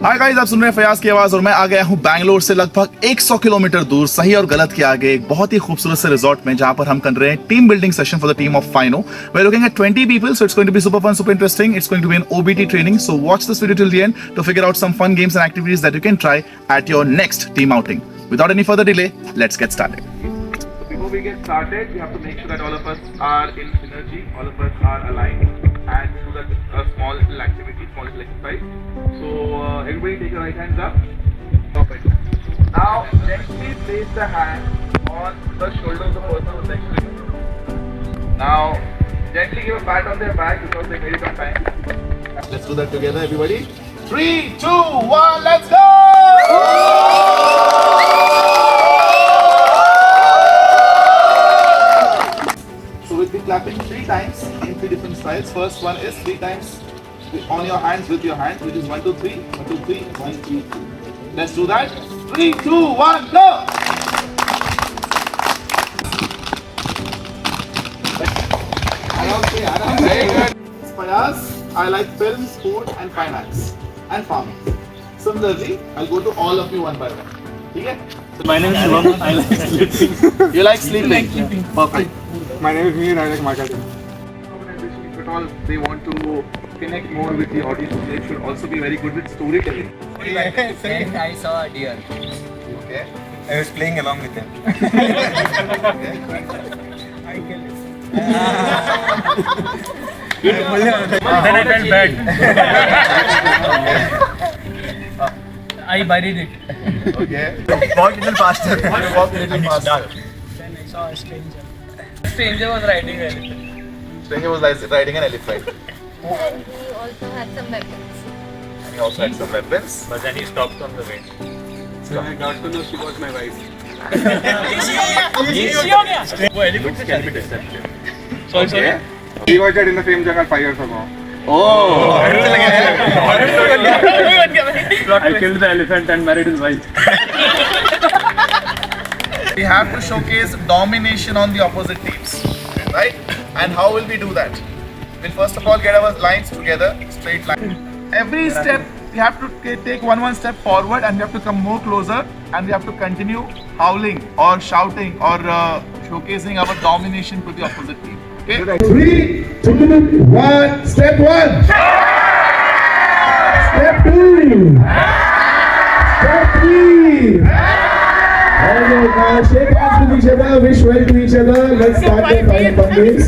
Hi guys, आप सुन रहे हैं फयाज की आवाज और मैं आ गया हूं बैंगलोर से लगभग 100 किलोमीटर दूर सही और गलत के आगे एक बहुत ही खूबसूरत से रिजॉर्ट में, जहां पर हम कर रहे हैं team building session for the team of Fino. We are looking at 20 people, so it's going to be super fun, super interesting. It's going to be an OBT training, so watch this video till the end to figure out some fun games and activities that you can try at your next team outing. Without any further delay, let's get started. Before we get started, we have to make sure that all of us are in synergy, all of us are aligned, and do that a small little activity, small little exercise. So everybody take your right hands up. Perfect. Now gently place the hand on the shoulder of the person who's next to you. Now gently give a pat on their back because they made it on time. Let's do that together, everybody. 3, 2, 1, let's go! So we'll be clapping 3 times in 3 different styles. First one is 3 times on your hands with your hands, which is 1, 2, 3, 1, 2, 3, 1, 2, 3. Let's do that. 3, 2, 1, go! Very good. Fayaz, I like films, food and finance and farming. Similarly, I'll go to all of you one by one. Okay? My name is Shivam. I like sleeping. You like sleeping? Perfect. My name is Mir. I like marketing. Organization, if at all they want to connect more with the audience, they should also be very good with storytelling. And I saw a deer. Okay. I was playing along with him. Then I felt bad. I buried it. Okay. Walk a little faster. Walk a little faster. Then I saw a stranger. Stranger was riding an elephant. Stranger was riding an elephant. And he also had some weapons. And he also had some weapons. But then he stopped on the way. So I got to know she was my wife. वो elephant से चल रही Okay. He was dead in the same jungle 5 years ago. Oh. I killed the elephant and married his wife. We have to showcase domination on the opposite teams, right? And how will we do that? We'll first of all get our lines together, straight line. Every step we have to take one step forward, and we have to come more closer, and we have to continue howling or shouting or showcasing our domination to the opposite team. Okay? 3, 2, 1. Step 1. Step 2. Step 3. Now shake hands with each other, wish well to each other. Let's start the fun games.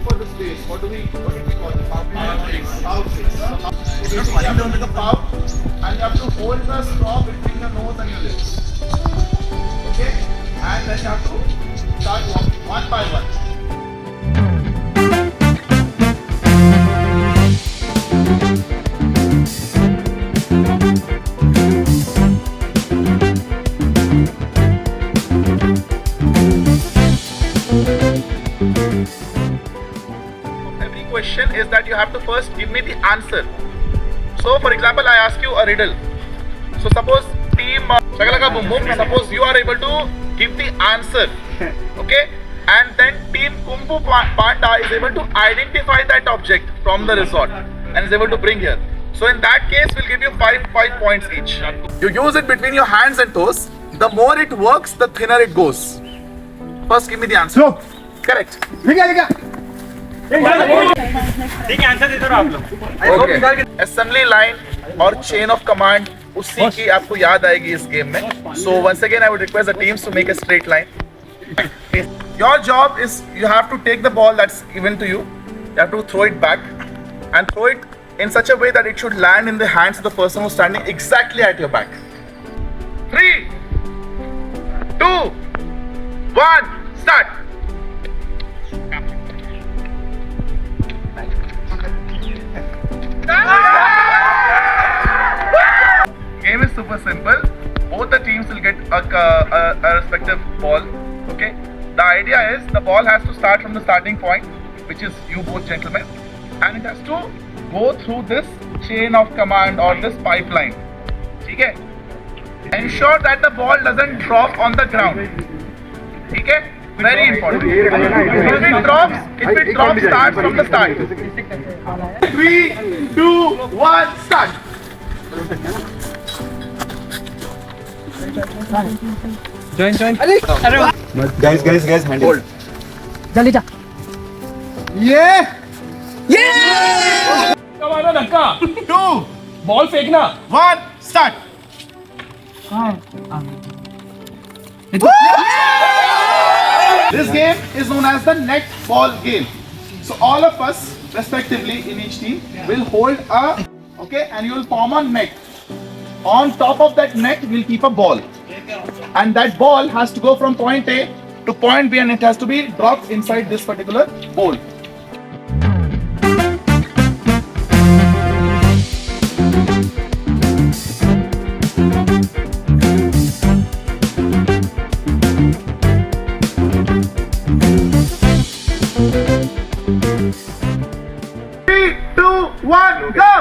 For the space, what do we call it? Pouch. You sit down with the pouch and you have to hold the straw between your nose and your lips. Okay? And then you have to start walking one by one. Every question is that you have to first give me the answer. So for example, I ask you a riddle. So suppose team Shakalaka Boom Boom, suppose you are able to give the answer, okay? And then team Kung Fu Panda is able to identify that object from the resort and is able to bring here. So in that case, we'll give you 5 points each. You use it between your hands and toes. The more it works, the thinner it goes. First, give me the answer. No. Correct. ठीक है, answer दे दो आप लोग. Okay. Assembly line और chain of command उसी की आपको याद आएगी इस गेम में. So once again I would request the teams to make a straight line. Your job is you have to take the ball that's given to you. You have to throw it back and throw it in such a way that it should land in the hands of the person who's standing exactly at your back. 3, 2, 1, start. Game is super simple. Both the teams will get a respective ball. Okay. The idea is the ball has to start from the starting point, which is you both gentlemen, and it has to go through this chain of command or this pipeline. Okay. Ensure that the ball doesn't drop on the ground. Okay. Very important. If it drops, start from the start. 3, 2, 1, start. Join. Guys, hand hold. जल्दी जा. Yeah! मारना धक्का 2, ball फेंकना 1, start! This game is known as the net ball game. So all of us, respectively, in each team, will hold a, okay, and you will form a net. On top of that net, we'll keep a ball. And that ball has to go from point A to point B and it has to be dropped inside this particular bowl. Three, two, one, go!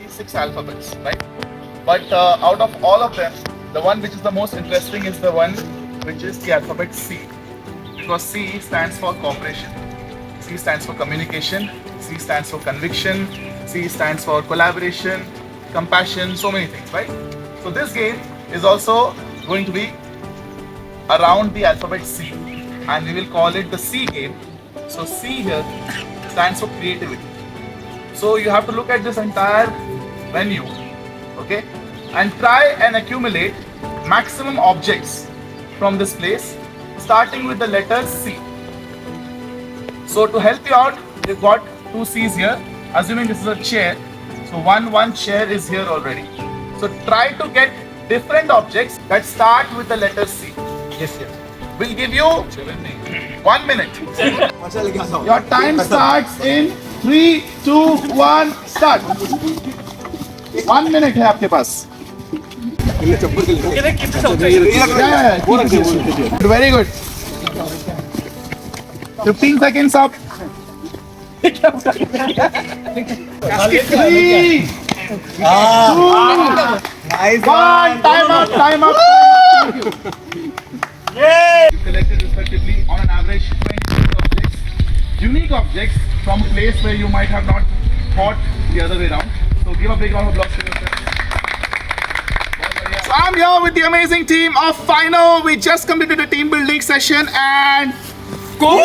Six alphabets, right? But out of all of them, the one which is the most interesting is the one which is the alphabet C. Because C stands for cooperation, C stands for communication, C stands for conviction, C stands for collaboration, compassion, so many things, right? So this game is also going to be around the alphabet C, and we will call it the C game. So C here stands for creativity. So you have to look at this entire venue, okay, and try and accumulate maximum objects from this place, starting with the letter C. So to help you out, we've got two C's here. Assuming this is a chair, so one chair is here already. So try to get different objects that start with the letter C. Yes. We'll give you 1 minute. Your time starts in 3, 2, 1, start. 1 minute है आपके पास. Yeah. Very good. 15 seconds up. 3, 2, 1, time up. Thank you. You collected respectively on an average 20 objects, unique objects from a place where you might have not thought the other way around. So give a big round of applause to yourself. So I'm here with the amazing team of Fino. We just completed a team building session and go!